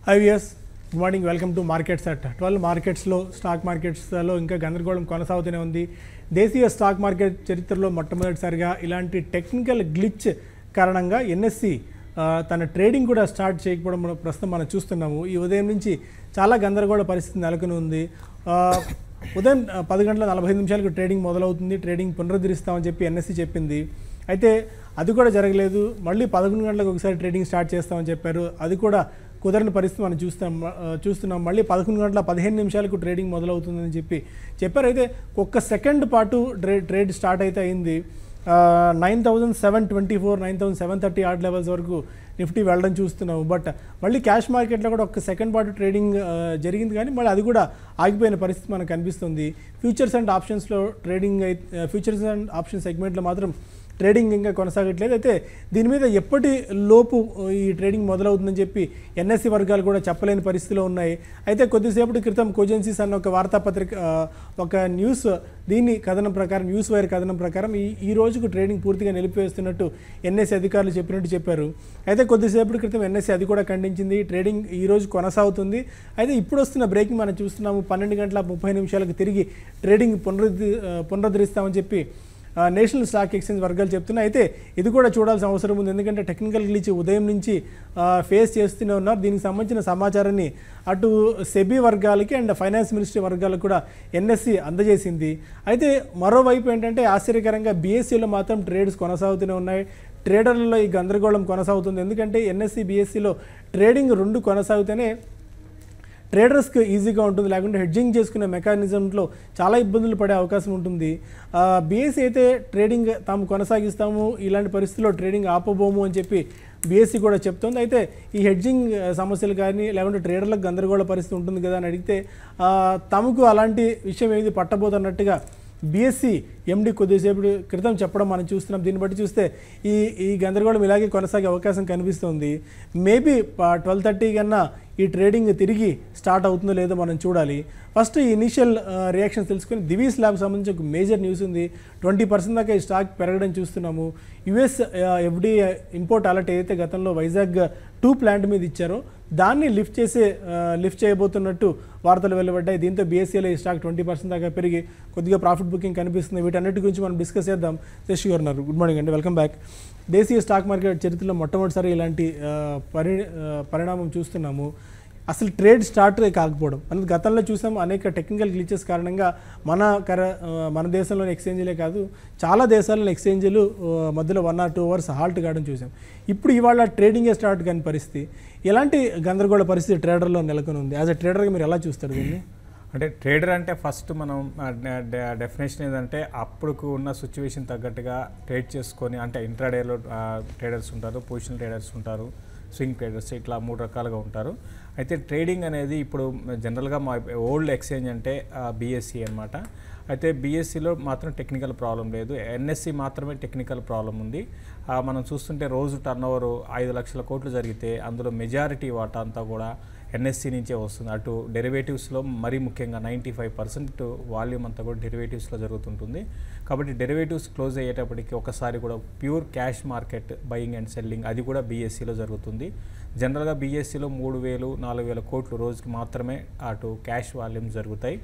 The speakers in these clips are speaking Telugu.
Hi viewers, good morning. Welcome to Markets at 12 మార్కెట్స్లో స్టాక్ మార్కెట్స్లో ఇంకా గందరగోళం కొనసాగుతూనే ఉంది. దేశీయ స్టాక్ మార్కెట్ చరిత్రలో మొట్టమొదటిసారిగా ఇలాంటి టెక్నికల్ గ్లిచ్ కారణంగా ఎన్ఎస్సి తన ట్రేడింగ్ కూడా స్టార్ట్ చేయకపోవడం ప్రస్తుతం మనం చూస్తున్నాము. ఈ ఉదయం నుంచి చాలా గందరగోళ పరిస్థితి నెలకొని ఉంది. ఉదయం 10:45 ట్రేడింగ్ మొదలవుతుంది, ట్రేడింగ్ పునరుద్ధరిస్తామని చెప్పి ఎన్ఎస్సి చెప్పింది. అయితే అది కూడా జరగలేదు. మళ్ళీ 11 గంటలకు ఒకసారి ట్రేడింగ్ స్టార్ట్ చేస్తామని చెప్పారు. అది కూడా కుదరని పరిస్థితి మనం చూస్తున్నాం. మళ్ళీ 11:15 ట్రేడింగ్ మొదలవుతుందని చెప్పారు. అయితే ఒక్క సెకండ్ పాటు ట్రేడ్ స్టార్ట్ అయితే అయింది. 9,724, 9,730 ఆర్డ్ లెవెల్స్ వరకు నిఫ్టీ వెళ్ళడం చూస్తున్నాము. బట్ మళ్ళీ క్యాష్ మార్కెట్లో కూడా ఒక్క సెకండ్ పాటు ట్రేడింగ్ జరిగింది, కానీ మళ్ళీ అది కూడా ఆగిపోయిన పరిస్థితి మనకు కనిపిస్తుంది. ఫ్యూచర్స్ అండ్ ఆప్షన్స్లో ట్రేడింగ్ ఫ్యూచర్స్ అండ్ ఆప్షన్ సెగ్మెంట్లో మాత్రం ట్రేడింగ్ ఇంకా కొనసాగట్లేదు. అయితే దీని మీద ఎప్పటి లోపు ఈ ట్రేడింగ్ మొదలవుతుందని చెప్పి ఎన్ఎస్సి వర్గాలు కూడా చెప్పలేని పరిస్థితిలో ఉన్నాయి. అయితే కొద్దిసేపటి క్రితం కోజెన్సీస్ అన్న ఒక వార్తాపత్రిక ఒక న్యూస్ వైర్ కథనం ప్రకారం ఈ రోజుకు ట్రేడింగ్ పూర్తిగా నిలిపివేస్తున్నట్టు ఎన్ఎస్సి అధికారులు చెప్పారు. అయితే కొద్దిసేపటి క్రితం ఎన్ఎస్సి అది కూడా ఖండించింది. ట్రేడింగ్ ఈ రోజు కొనసాగుతుంది. అయితే ఇప్పుడు వస్తున్న బ్రేకింగ్ మనం చూస్తున్నాము. 12:30 తిరిగి ట్రేడింగ్ పునరుద్ధరిస్తామని చెప్పి నేషనల్ స్టాక్ ఎక్స్చేంజ్ వర్గాలు చెప్తున్నాయి. అయితే ఇది కూడా చూడాల్సిన అవసరం ఉంది, ఎందుకంటే టెక్నికల్ గ్లిచ్ ఉదయం నుంచి ఫేస్ చేస్తూనే ఉన్నారు. దీనికి సంబంధించిన సమాచారాన్ని అటు సెబీ వర్గాలకి అండ్ ఫైనాన్స్ మినిస్ట్రీ వర్గాలకు కూడా ఎన్ఎస్సి అందజేసింది. అయితే మరోవైపు ఏంటంటే ఆశ్చర్యకరంగా బీఎస్సీలో మాత్రం ట్రేడ్స్ కొనసాగుతూనే ఉన్నాయి. ట్రేడర్లలో ఈ గందరగోళం కొనసాగుతుంది, ఎందుకంటే ఎన్ఎస్సి బీఎస్సీలో ట్రేడింగ్ రెండు కొనసాగితేనే ట్రేడర్స్కి ఈజీగా ఉంటుంది, లేకుంటే హెడ్జింగ్ చేసుకునే మెకానిజంలో చాలా ఇబ్బందులు పడే అవకాశం ఉంటుంది. బీఎస్సీ అయితే ట్రేడింగ్ తాము కొనసాగిస్తాము, ఇలాంటి పరిస్థితుల్లో ట్రేడింగ్ ఆపబోము అని చెప్పి బీఎస్సీ కూడా చెప్తోంది. అయితే ఈ హెడ్జింగ్ సమస్యలు కానీ లేకుంటే ట్రేడర్లకు గందరగోళ పరిస్థితి ఉంటుంది కదా అని అడిగితే తమకు అలాంటి విషయం ఏది పట్టబోతున్నట్టుగా బీఎస్సీ ఎండి కొద్దిసేపు క్రితం చెప్పడం మనం చూస్తున్నాం. దీన్ని బట్టి చూస్తే ఈ గందరగోళం ఇలాగే కొనసాగే అవకాశం కనిపిస్తుంది. మేబీ 12:30 కన్నా ఈ ట్రేడింగ్ తిరిగి స్టార్ట్ అవుతుందో లేదో మనం చూడాలి. ఫస్ట్ ఈ ఇనీషియల్ రియాక్షన్స్ తెలుసుకొని దివీస్ ల్యాబ్ సంబంధించి ఒక మేజర్ న్యూస్ ఉంది. 20% దాకా ఈ స్టాక్ పెరగడం చూస్తున్నాము. యుఎస్ ఎఫ్డీఏ ఇంపోర్ట్ అలర్ట్ ఏదైతే గతంలో వైజాగ్ 2 ప్లాంట్ మీద ఇచ్చారో దాన్ని లిఫ్ట్ చేయబోతున్నట్టు వార్తలు వెలువడ్డాయి. దీంతో బీఎస్సీలో ఈ స్టాక్ 20% దాకా పెరిగి కొద్దిగా ప్రాఫిట్ బుకింగ్ కనిపిస్తుంది. వీటన్నిటి గురించి మనం డిస్కస్ చేద్దాం. శశి గారు ఉన్నారు. గుడ్ మార్నింగ్ అండి, వెల్కమ్ బ్యాక్. దేశీయ స్టాక్ మార్కెట్ చరిత్రలో మొట్టమొదటిసారి ఇలాంటి పరిణామం చూస్తున్నాము. అసలు ట్రేడ్ స్టార్ట్ కాకపోవడం అనేది గతంలో చూసాం. అనేక టెక్నికల్ గ్లిచెస్ కారణంగా మన దేశంలోని ఎక్స్చేంజ్లే కాదు, చాలా దేశాలలో ఎక్స్చేంజ్లు మధ్యలో 1 or 2 hours హాల్ట్ కావడం చూసాం. ఇప్పుడు ఇవాళ ట్రేడింగే స్టార్ట్ కాని పరిస్థితి. ఎలాంటి గందరగోళ పరిస్థితి ట్రేడర్లో నెలకొని ఉంది? యాజ్ అ ట్రేడర్గా మీరు ఎలా చూస్తారు దీన్ని? అంటే ట్రేడర్ అంటే ఫస్ట్ మనం డెఫినేషన్ ఏంటంటే అప్పుడుకు ఉన్న సిచ్యువేషన్ తగ్గట్టుగా ట్రేడ్ చేసుకొని, అంటే ఇంట్రాడేలో ట్రేడర్స్ ఉంటారు, పొజిషనల్ ట్రేడర్స్ ఉంటారు, స్వింగ్ ట్రేడర్స్, ఇట్లా 3 రకాలుగా ఉంటారు. అయితే ట్రేడింగ్ అనేది ఇప్పుడు జనరల్గా మా ఓల్డ్ ఎక్స్చేంజ్ అంటే బీఎస్సీ అనమాట. అయితే బీఎస్సీలో మాత్రం టెక్నికల్ ప్రాబ్లం లేదు, ఎన్ఎస్సి మాత్రమే టెక్నికల్ ప్రాబ్లం ఉంది. మనం చూస్తుంటే రోజు టర్నోవర్ 5 లక్షల కోట్లు జరిగితే అందులో మెజారిటీ వాటా అంతా కూడా ఎన్ఎస్సి నుంచే వస్తుంది. అటు డెరివేటివ్స్లో మరీ ముఖ్యంగా 95% వాల్యూమ్ అంతా కూడా డెరివేటివ్స్లో జరుగుతుంటుంది. కాబట్టి డెరివేటివ్స్ క్లోజ్ అయ్యేటప్పటికి ఒకసారి కూడా pure cash market buying and selling అది కూడా బీఎస్సీలో జరుగుతుంది. జనరల్గా బీఎస్సీలో 3,000-4,000 కోట్లు రోజుకి మాత్రమే అటు క్యాష్ వాల్యూమ్ జరుగుతాయి.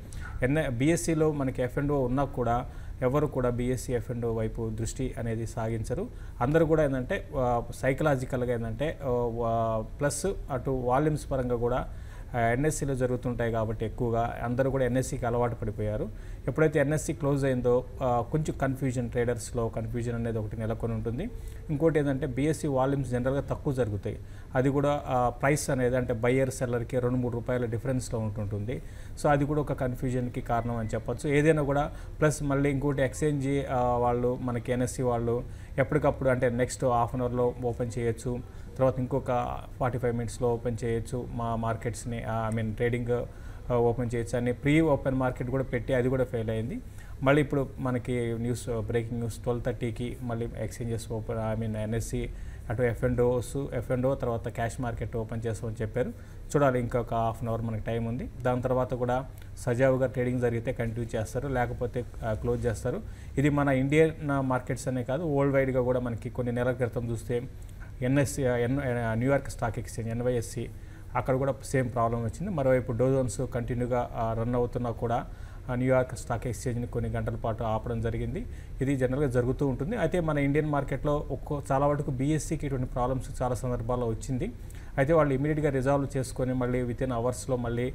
బీఎస్సీలో మనకి ఎఫ్&ఓ ఉన్నా కూడా ఎవరు కూడా బీఎస్సీ ఎఫ్&ఓ వైపు దృష్టి అనేది సాగించరు. అందరూ కూడా ఏంటంటే సైకలాజికల్గా ఏంటంటే ప్లస్ అటు వాల్యూమ్స్ పరంగా కూడా ఎన్ఎస్సీలో జరుగుతుంటాయి కాబట్టి ఎక్కువగా అందరూ కూడా ఎన్ఎస్సీకి అలవాటు పడిపోయారు. ఎప్పుడైతే ఎన్ఎస్సీ క్లోజ్ అయిందో కొంచెం ట్రేడర్స్లో కన్ఫ్యూజన్ అనేది ఒకటి నెలకొని ఉంటుంది. ఇంకోటి ఏంటంటే బీఎస్సీ వాల్యూమ్స్ జనరల్గా తక్కువ జరుగుతాయి. అది కూడా ప్రైస్ అనేది అంటే బయ్యర్ సెల్లర్కి 2-3 రూపాయల డిఫరెన్స్లో ఉంటుంటుంది. సో అది కూడా ఒక కన్ఫ్యూజన్కి కారణం అని చెప్పొచ్చు. ఏదైనా కూడా ప్లస్ మళ్ళీ ఇంకోటి ఎక్స్చేంజ్ వాళ్ళు మనకి ఎన్ఎస్సీ వాళ్ళు ఎప్పటికప్పుడు అంటే నెక్స్ట్ హాఫ్ అన్ అవర్లో ఓపెన్ చేయొచ్చు, తర్వాత ఇంకొక 45 మినిట్స్లో ఓపెన్ చేయొచ్చు మా మార్కెట్స్ని, ట్రేడింగ్ ఓపెన్ చేయొచ్చు అని ప్రీ ఓపెన్ మార్కెట్ కూడా పెట్టి అది కూడా ఫెయిల్ అయింది. మళ్ళీ ఇప్పుడు మనకి బ్రేకింగ్ న్యూస్ 12:30కి మళ్ళీ ఎక్స్చేంజెస్ ఓపెన్ ఎన్ఎస్సి అటు ఎఫ్&ఓ తర్వాత క్యాష్ మార్కెట్ ఓపెన్ చేస్తామని చెప్పారు. చూడాలి, ఇంకొక హాఫ్ అన్ అవర్ మనకి టైం ఉంది. దాని తర్వాత కూడా సజావుగా ట్రేడింగ్ జరిగితే కంటిన్యూ చేస్తారు, లేకపోతే క్లోజ్ చేస్తారు. ఇది మన ఇండియన్ మార్కెట్స్ అనే కాదు, వరల్డ్ వైడ్గా కూడా మనకి కొన్ని నెలల క్రితం చూస్తే న్యూయార్క్ స్టాక్ ఎక్స్చేంజ్ NYSE అక్కడ కూడా సేమ్ ప్రాబ్లం వచ్చింది. మరోవైపు డౌ జోన్స్ కంటిన్యూగా రన్ అవుతున్నా కూడా న్యూయార్క్ స్టాక్ ఎక్స్చేంజ్ని కొన్ని గంటల పాటు ఆపడం జరిగింది. ఇది జనరల్గా జరుగుతూ ఉంటుంది. అయితే మన ఇండియన్ మార్కెట్లో చాలా వరకు బీఎస్సీకి ఇటువంటి ప్రాబ్లమ్స్ చాలా సందర్భాల్లో వచ్చింది. అయితే వాళ్ళు ఇమీడియట్గా రిజాల్వ్ చేసుకొని మళ్ళీ వితిన్ అవర్స్లో మళ్ళీ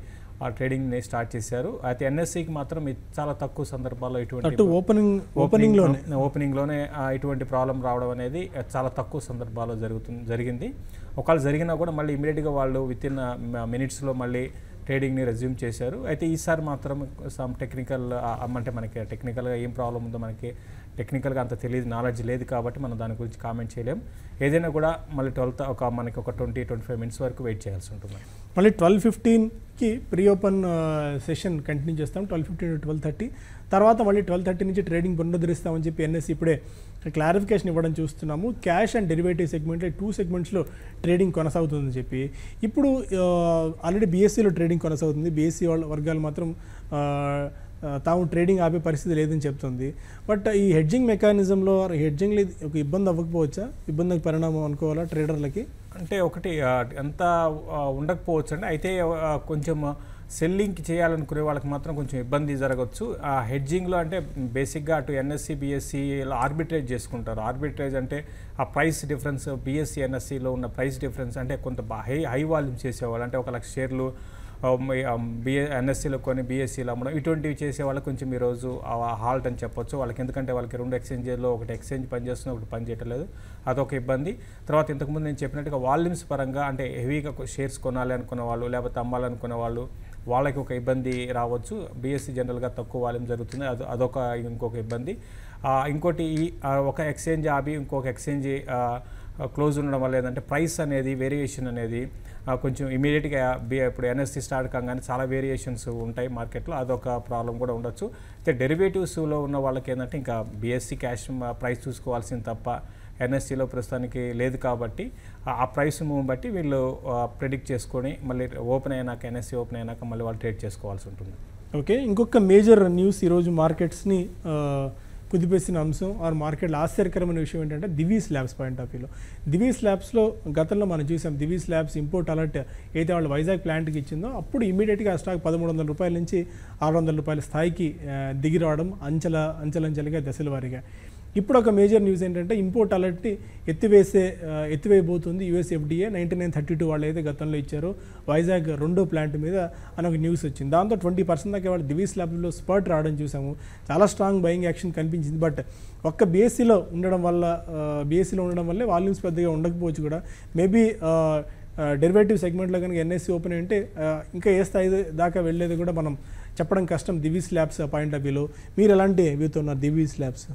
ఆ ట్రేడింగ్ని స్టార్ట్ చేశారు. అయితే ఎన్ఎస్సికి మాత్రం చాలా తక్కువ సందర్భాల్లో ఇటువంటి ఓపెనింగ్లోనే ఇటువంటి ప్రాబ్లం రావడం అనేది చాలా తక్కువ సందర్భాల్లో జరిగింది. ఒకవేళ జరిగినా కూడా మళ్ళీ ఇమీడియట్గా వాళ్ళు వితిన్ మినిట్స్లో మళ్ళీ ట్రేడింగ్ని రెజ్యూమ్ చేశారు. అయితే ఈసారి మాత్రం సమ్ టెక్నికల్ అంటే మనకి టెక్నికల్గా ఏం ప్రాబ్లం ఉందో మనకి టెక్నికల్గా అంత తెలియదు, నాలెడ్జ్ లేదు కాబట్టి మనం దాని గురించి కామెంట్ చేయలేం. ఏదైనా కూడా మళ్ళీ మనకి ఒక 20-25 మినిట్స్ వరకు వెయిట్ చేయాల్సి ఉంటుంది. మళ్ళీ 12:15కి ప్రీ ఓపెన్ సెషన్ కంటిన్యూ చేస్తాం, 12:15 to 12:30. తర్వాత మళ్ళీ 12:30 నుంచి ట్రేడింగ్ పునరుద్ధరిస్తామని చెప్పి ఎన్ఎస్సి ఇప్పుడే క్లారిఫికేషన్ ఇవ్వడం చూస్తున్నాము. క్యాష్ అండ్ డెరివేటివ్ సెగ్మెంట్లో 2 సెగ్మెంట్స్లో ట్రేడింగ్ కొనసాగుతుందని చెప్పి ఇప్పుడు ఆల్రెడీ బీఎస్సీలో ట్రేడింగ్ కొనసాగుతుంది. బీఎస్సీ వాళ్ళ వర్గాలు మాత్రం తాము ట్రేడింగ్ ఆపే పరిస్థితి లేదని చెప్తుంది. బట్ ఈ హెడ్జింగ్ మెకానిజంలో హెడ్జింగ్లో ఒక ఇబ్బంది అవ్వకపోవచ్చా, ఇబ్బంది పరిణామం అనుకోవాలా ట్రేడర్లకి? అంటే ఒకటి అంత ఉండకపోవచ్చు అండి. అయితే కొంచెం సెల్లింగ్ చేయాలనుకునే వాళ్ళకి మాత్రం కొంచెం ఇబ్బంది జరగవచ్చు. ఆ హెడ్జింగ్లో అంటే బేసిక్గా అటు ఎన్ఎస్సి బీఎస్సీలో ఆర్బిట్రేజ్ చేసుకుంటారు. ఆర్బిట్రేజ్ అంటే ఆ ప్రైస్ డిఫరెన్స్ బీఎస్సీ ఎన్ఎస్సిలో ఉన్న ప్రైస్ డిఫరెన్స్ అంటే కొంత హై వాల్యూమ్ చేసేవాళ్ళు, అంటే 1,00,000 షేర్లు ఎన్ఎస్సీలో కొని బీఎస్సీలో అమ్మడం ఇటువంటివి చేసే వాళ్ళకి కొంచెం ఈరోజు హాల్ట్ అని చెప్పొచ్చు వాళ్ళకి. ఎందుకంటే వాళ్ళకి 2 ఎక్స్చేంజ్లో ఒకటి ఎక్స్చేంజ్ పనిచేస్తుంది, ఒకటి పని చేయటం లేదు, అదొక ఇబ్బంది. తర్వాత ఇంతకుముందు నేను చెప్పినట్టుగా వాల్యూమ్స్ పరంగా అంటే హెవీగా షేర్స్ కొనాలి అనుకునే వాళ్ళు లేకపోతే అమ్మాలనుకునే వాళ్ళు వాళ్ళకి ఒక ఇబ్బంది రావచ్చు. బీఎస్సీ జనరల్గా తక్కువ వాల్యూమ్ జరుగుతుంది, అదొక ఇంకొక ఇబ్బంది. ఇంకోటి ఒక ఎక్స్చేంజ్ ఆపి ఇంకొక ఎక్స్చేంజ్ క్లోజ్ ఉండడం వల్ల ఏంటంటే ప్రైస్ అనేది వేరియేషన్ అనేది కొంచెం ఇమీడియట్గా ఇప్పుడు ఎన్ఎస్సి స్టార్ట్ కాగానే చాలా వేరియేషన్స్ ఉంటాయి మార్కెట్లో, అదొక ప్రాబ్లం కూడా ఉండొచ్చు. అయితే డెరివేటివ్స్లో ఉన్న వాళ్ళకి ఏంటంటే ఇంకా బీఎస్సీ క్యాష్ ప్రైస్ చూసుకోవాల్సింది తప్ప ఎన్ఎస్సిలో ప్రస్తుతానికి లేదు కాబట్టి ఆ ప్రైస్ మూవ్ బట్టి వీళ్ళు ప్రెడిక్ట్ చేసుకొని మళ్ళీ ఓపెన్ అయినాక ఎన్ఎస్సి ఓపెన్ అయినాక మళ్ళీ వాళ్ళు ట్రేడ్ చేసుకోవాల్సి ఉంటుంది. ఓకే, ఇంకొక మేజర్ న్యూస్ ఈరోజు మార్కెట్స్ని కుదిపేసిన అంశం ఆర్ మార్కెట్లో ఆశ్చర్యకరమైన విషయం ఏంటంటే దివీస్ ల్యాబ్స్ పాయింట్ ఆఫ్ వ్యూలో. దివీస్ ల్యాబ్స్లో గతంలో మనం చూసాం, దివీస్ ల్యాబ్స్ ఇంపోర్ట్ అలర్ట్ అయితే వాళ్ళు వైజాగ్ ప్లాంట్కి ఇచ్చిందో అప్పుడు ఇమీడియట్గా ఆ స్టాక్ 1,300 రూపాయల నుంచి 600 రూపాయల స్థాయికి దిగి రావడం అంచెలంచెలుగా దశల వారీగా. ఇప్పుడు ఒక మేజర్ న్యూస్ ఏంటంటే ఇంపోర్ట్ అలర్ట్ని ఎత్తివేయబోతుంది యూఎస్ ఎఫ్డీఏ. 9932 వాళ్ళు అయితే గతంలో ఇచ్చారో వైజాగ్ 2వ ప్లాంట్ మీద అని ఒక న్యూస్ వచ్చింది. దాంతో 20% దాకా వాళ్ళు దివీస్ ల్యాబ్లో స్పర్ట్ రావడం చూసాము. చాలా స్ట్రాంగ్ బయింగ్ యాక్షన్ కనిపించింది. బట్ ఒక్క బీఎస్సీలో ఉండడం వల్లే వాల్యూమ్స్ పెద్దగా ఉండకపోవచ్చు కూడా. మేబీ డెరివేటివ్ సెగ్మెంట్లో కనుక ఎన్ఎస్సి ఓపెన్ అంటే ఇంకా ఏ స్థాయి దాకా వెళ్ళేది కూడా మనం చెప్పడం కష్టం దివీస్ ల్యాబ్స్ పాయింట్ ఆఫ్ వ్యూలో. మీరు ఎలాంటి వ్యూతో ఉన్నారు దివీస్ ల్యాబ్స్?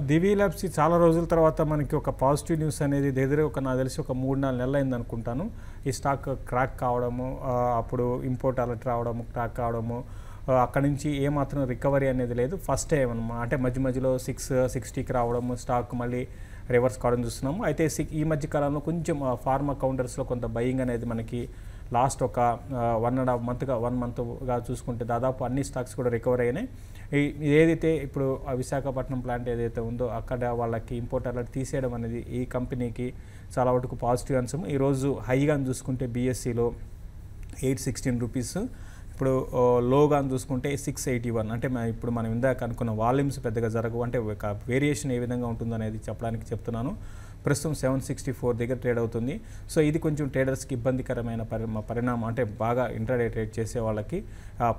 దివీ ల్యాబ్స్ చాలా రోజుల తర్వాత మనకి ఒక పాజిటివ్ న్యూస్ అనేది దగ్గర నాకు తెలిసి ఒక 3-4 నెలలు అయింది అనుకుంటాను. ఈ స్టాక్ క్రాక్ కావడము, అప్పుడు ఇంపోర్ట్ అలర్ట్ రావడము, క్రాక్ కావడము, అక్కడి నుంచి ఏమాత్రం రికవరీ అనేది లేదు. ఫస్ట్ టైం అనమాట, అంటే మధ్యలో 660కి రావడము, స్టాక్ మళ్ళీ రివర్స్ కావడం చూస్తున్నాము. అయితే ఈ మధ్య కాలంలో కొంచెం ఫార్మా కౌంటర్స్లో కొంత బయింగ్ అనేది మనకి లాస్ట్ ఒక 1.5 మంత్గా చూసుకుంటే దాదాపు అన్ని స్టాక్స్ కూడా రికవర్ అయినాయి. ఏదైతే ఇప్పుడు విశాఖపట్నం ప్లాంట్ ఏదైతే ఉందో అక్కడ వాళ్ళకి ఇంపోర్ట్ అలర్ట్ తీసేయడం అనేది ఈ కంపెనీకి చాలా వరకు పాజిటివ్ అంశం. ఈరోజు హైగా చూసుకుంటే బీఎస్సీలో 816 రూపీస్, ఇప్పుడు లోగా చూసుకుంటే 681. అంటే ఇప్పుడు మనం ఇందాక అనుకున్న వాల్యూమ్స్ పెద్దగా జరగవు, అంటే వేరియేషన్ ఏ విధంగా ఉంటుందో అనేది చెప్పడానికి చెప్తున్నాను. ప్రస్తుతం 764 దగ్గర ట్రేడ్ అవుతుంది. సో ఇది కొంచెం ట్రేడర్స్కి ఇబ్బందికరమైన పరిణామం. అంటే బాగా ఇంట్రాడే ట్రేడ్ చేసే వాళ్ళకి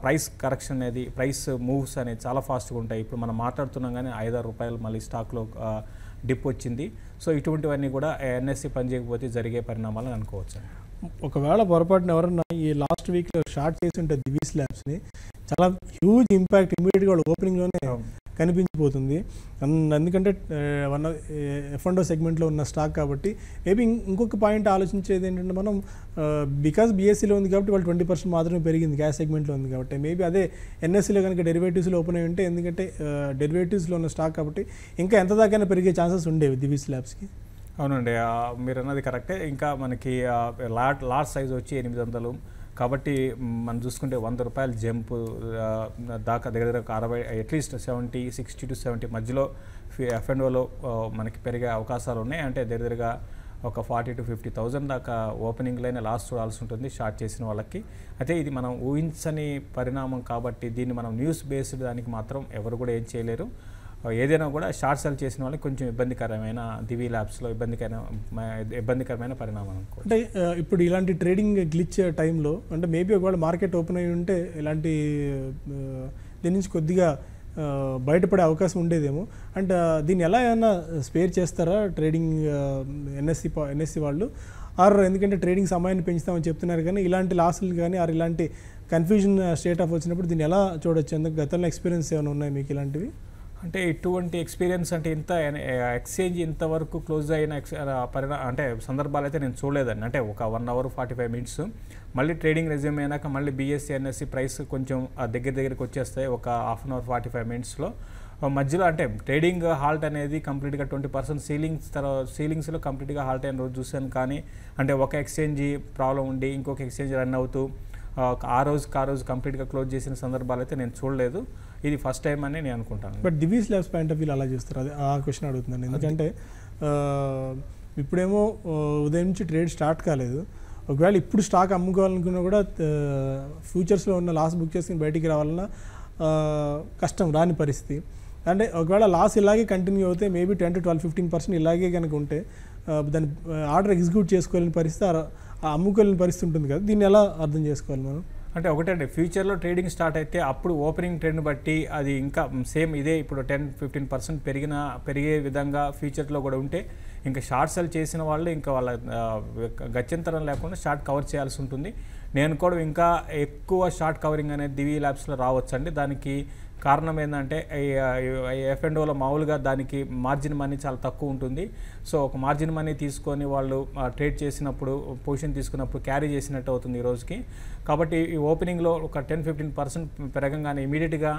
ప్రైస్ కరెక్షన్ అనేది, ప్రైస్ మూవ్స్ అనేది చాలా ఫాస్ట్గా ఉంటాయి. ఇప్పుడు మనం మాట్లాడుతున్నాం కానీ 5-6 రూపాయలు మళ్ళీ స్టాక్లో డిప్ వచ్చింది. సో ఇటువంటివన్నీ కూడా ఎన్ఎస్సి పనిచేయకపోతే జరిగే పరిణామాలను అనుకోవచ్చు. ఒకవేళ పొరపాటున ఎవరన్నా ఈ లాస్ట్ వీక్లో షార్ట్ చేసి ఉంటే దివీస్ ల్యాబ్స్ని చాలా హ్యూజ్ ఇంపాక్ట్ ఇమీడియట్గా వాళ్ళు ఓపెనింగ్లోనే కనిపించిపోతుంది. ఎందుకంటే F&O సెగ్మెంట్లో ఉన్న స్టాక్ కాబట్టి. మేబీ ఇంకొక పాయింట్ ఆలోచించేది ఏంటంటే మనం బికాస్ బీఎస్సీలో ఉంది కాబట్టి వాళ్ళు 20% మాత్రమే పెరిగింది, గ్యాస్ సెగ్మెంట్లో ఉంది కాబట్టి. మేబీ అదే ఎన్ఎస్సీలో కనుక డెరివేటివ్స్లో ఓపెన్ అయి ఉంటే, ఎందుకంటే డెరివేటివ్స్లో ఉన్న స్టాక్ కాబట్టి ఇంకా ఎంత దాకైనా పెరిగే ఛాన్సెస్ ఉండేవి దివీస్ ల్యాబ్స్కి. అవునండి, మీరు అన్నది కరెక్టే. ఇంకా మనకి లార్జ్ సైజ్ వచ్చి 800 కాబట్టి మనం చూసుకుంటే 100 రూపాయల జంప్ దాకా దగ్గర 60 అట్లీస్ట్ 60 to 70 మధ్యలో F&Oలో మనకి పెరిగే అవకాశాలు ఉన్నాయి. అంటే దగ్గరగా ఒక 40,000 to 50,000 దాకా ఓపెనింగ్లోనే లాస్ చూడాల్సి ఉంటుంది షార్ట్ చేసిన వాళ్ళకి. అయితే ఇది మనం ఊహించని పరిణామం కాబట్టి దీన్ని మనం న్యూస్ బేస్డ్ దానికి మాత్రం ఎవరు కూడా ఏం చేయలేరు. ఏదైనా కూడా షార్ట్ సెల్ చేసిన వాళ్ళకి కొంచెం ఇబ్బందికరమైన దివి ల్యాబ్స్లో ఇబ్బందికరమైన పరిణామం అనుకో. అంటే ఇప్పుడు ఇలాంటి ట్రేడింగ్ గ్లిచ్ టైంలో అంటే మేబీ ఒకవేళ మార్కెట్ ఓపెన్ అయి ఉంటే ఇలాంటి దీని నుంచి కొద్దిగా బయటపడే అవకాశం ఉండేదేమో. అండ్ దీన్ని ఎలా ఏమైనా స్పేర్ చేస్తారా ట్రేడింగ్ ఎన్ఎస్సి వాళ్ళు? ఆర్ ఎందుకంటే ట్రేడింగ్ సమయాన్ని పెంచుతామని చెప్తున్నారు కానీ ఇలాంటి లాసులు కానీ ఆర్ ఇలాంటి కన్ఫ్యూజన్ స్టేట్ ఆఫ్ వచ్చినప్పుడు దీన్ని ఎలా చూడొచ్చు? ఎందుకు గతంలో ఎక్స్పీరియన్స్ ఏమైనా ఉన్నాయి మీకు ఇలాంటివి? అంటే ఇటువంటి ఎక్స్పీరియన్స్ అంటే ఇంత ఎక్స్చేంజ్ ఇంతవరకు క్లోజ్ అయిన అంటే సందర్భాలు అయితే నేను చూడలేదండి. అంటే ఒక 1 hour 45 minutes మళ్ళీ ట్రేడింగ్ రెజ్యూమ్ అయినాక మళ్ళీ బీఎస్సీ ఎన్ఎస్సీ ప్రైస్ కొంచెం దగ్గరికి వచ్చేస్తాయి ఒక 1/2 hour 45 minutesలో. మధ్యలో అంటే ట్రేడింగ్ హాల్ట్ అనేది కంప్లీట్గా 20% సీలింగ్స్లో కంప్లీట్గా హాల్ట్ అయిన రోజు చూశాను. కానీ అంటే ఒక ఎక్స్చేంజ్ ప్రాబ్లం ఉండి ఇంకొక ఎక్స్చేంజ్ రన్ అవుతూ ఆ రోజు కంప్లీట్గా క్లోజ్ చేసిన సందర్భాలు అయితే నేను చూడలేదు. ఇది ఫస్ట్ టైం అని నేను అనుకుంటాను. But Divi's labs point of view అలా చేస్తారు, అది ఆ క్వశ్చన్ అడుగుతున్నాను. ఎందుకంటే ఇప్పుడేమో ఉదయం నుంచి ట్రేడ్ స్టార్ట్ కాలేదు. ఒకవేళ ఇప్పుడు స్టాక్ అమ్ముకోవాలనుకున్నా కూడా ఫ్యూచర్స్లో ఉన్న లాస్ బుక్ చేసుకుని బయటికి రావాలన్నా కష్టం, రాని పరిస్థితి. అంటే ఒకవేళ లాస్ ఇలాగే కంటిన్యూ అవుతే మేబీ 10 to 12-15% ఇలాగే కనుక ఉంటే దాన్ని ఆర్డర్ ఎగ్జిక్యూట్ చేసుకోలేని పరిస్థితి, అమ్ముకోలేని పరిస్థితి ఉంటుంది కదా. దీన్ని ఎలా అర్థం చేసుకోవాలి మనం? అంటే ఒకటండి, ఫ్యూచర్లో ట్రేడింగ్ స్టార్ట్ అయితే అప్పుడు ఓపెనింగ్ ట్రెండ్ బట్టి అది ఇంకా సేమ్ ఇదే ఇప్పుడు 10-15% పెరిగే విధంగా ఫ్యూచర్లో కూడా ఉంటే ఇంకా షార్ట్ సెల్ చేసిన వాళ్ళు ఇంకా వాళ్ళ గత్యంతరం లేకుండా షార్ట్ కవర్ చేయాల్సి ఉంటుంది. నేను కూడా ఇంకా ఎక్కువ షార్ట్ కవరింగ్ అనేది దివి ల్యాబ్స్లో రావచ్చండి. దానికి కారణం ఏంటంటే F&Oలో మామూలుగా దానికి మార్జిన్ మనీ చాలా తక్కువ ఉంటుంది. సో ఒక మార్జిన్ మనీ తీసుకొని వాళ్ళు ట్రేడ్ చేసినప్పుడు పొజిషన్ తీసుకున్నప్పుడు క్యారీ చేసినట్టు అవుతుంది ఈ రోజుకి. కాబట్టి ఈ ఓపెనింగ్లో ఒక 10-15% పెరగంగానే ఇమీడియట్గా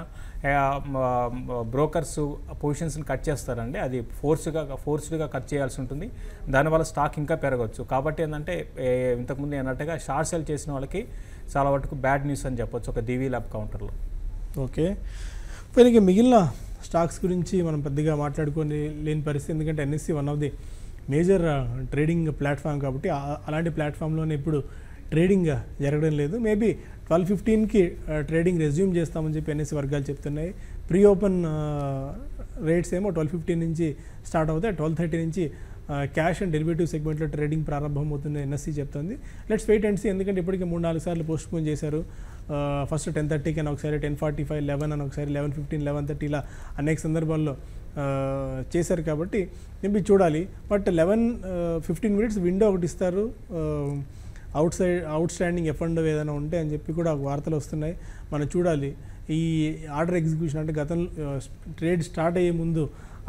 బ్రోకర్స్ పొజిషన్స్ని కట్ చేస్తారండి. అది ఫోర్స్డ్గా కట్ చేయాల్సి ఉంటుంది. దానివల్ల స్టాక్ ఇంకా పెరగవచ్చు. కాబట్టి ఏంటంటే ఇంతకుముందు అన్నట్టుగా షార్ట్ సెల్ చేసిన వాళ్ళకి చాలా వరకు బ్యాడ్ న్యూస్ అని చెప్పొచ్చు ఒక దివి ల్యాబ్ కౌంటర్లో. ఓకే, పైన మిగిలిన స్టాక్స్ గురించి మనం పెద్దగా మాట్లాడుకొని లేని పరిస్థితి. ఎందుకంటే NSE one of the major trading platform కాబట్టి అలాంటి ప్లాట్ఫామ్లోనే ఇప్పుడు ట్రేడింగ్ జరగడం లేదు. మేబీ 12:15కి ట్రేడింగ్ రెజ్యూమ్ చేస్తామని చెప్పి ఎన్ఎస్సి వర్గాలు చెప్తున్నాయి. ప్రీ ఓపెన్ రేట్స్ ఏమో 12:15 నుంచి స్టార్ట్ అవుతాయి. 12:30 నుంచి క్యాష్ అండ్ డెరివేటివ్ సెగ్మెంట్లో ట్రేడింగ్ ప్రారంభం అవుతుంది ఎన్ఎస్సి చెప్తుంది. Let's wait and see. ఎందుకంటే ఇప్పటికే 3-4 సార్లు పోస్ట్ పోన్ చేశారు. ఫస్ట్ 10:30కి అని ఒకసారి, 10:45, 11 అని ఒకసారి, 11:15, 11:30 ఇలా అనేక సందర్భాల్లో చేశారు. కాబట్టి మేబీ చూడాలి. బట్ 11-15 minutes విండో ఒకటి ఇస్తారు. అవుట్ స్టాండింగ్ F&O ఏదైనా ఉంటే అని చెప్పి కూడా వార్తలు వస్తున్నాయి. మనం చూడాలి ఈ ఆర్డర్ ఎగ్జిక్యూషన్. అంటే గతంలో ట్రేడ్ స్టార్ట్ అయ్యే ముందు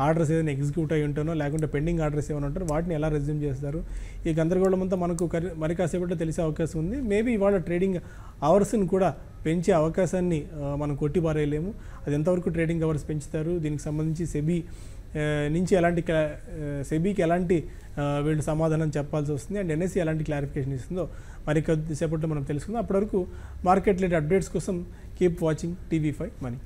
ఆర్డర్స్ ఏదైనా ఎగ్జిక్యూట్ అయ్యి ఉంటానో లేకుంటే పెండింగ్ ఆర్డర్స్ ఏమైనా ఉంటారో వాటిని ఎలా రెజ్యూమ్ చేస్తారు. ఈ గందరగోళం అంతా మనకు మరి కాసేపట్లో తెలిసే అవకాశం ఉంది. మేబీ ఇవాళ ట్రేడింగ్ అవర్స్ని కూడా పెంచే అవకాశాన్ని మనం కొట్టిపారేయలేము. అది ఎంతవరకు ట్రేడింగ్ అవర్స్ పెంచుతారు, దీనికి సంబంధించి నుంచి సెబీకి ఎలాంటి వీళ్ళు సమాధానం చెప్పాల్సి వస్తుంది అండ్ ఎన్ఎస్సి ఎలాంటి క్లారిఫికేషన్ ఇస్తుందో మరి కొద్దిసేపట్లో మనం తెలుసుకుందాం. అప్పటివరకు మార్కెట్ రిలేటెడ్ అప్డేట్స్ కోసం కీప్ వాచింగ్ TV5 Money.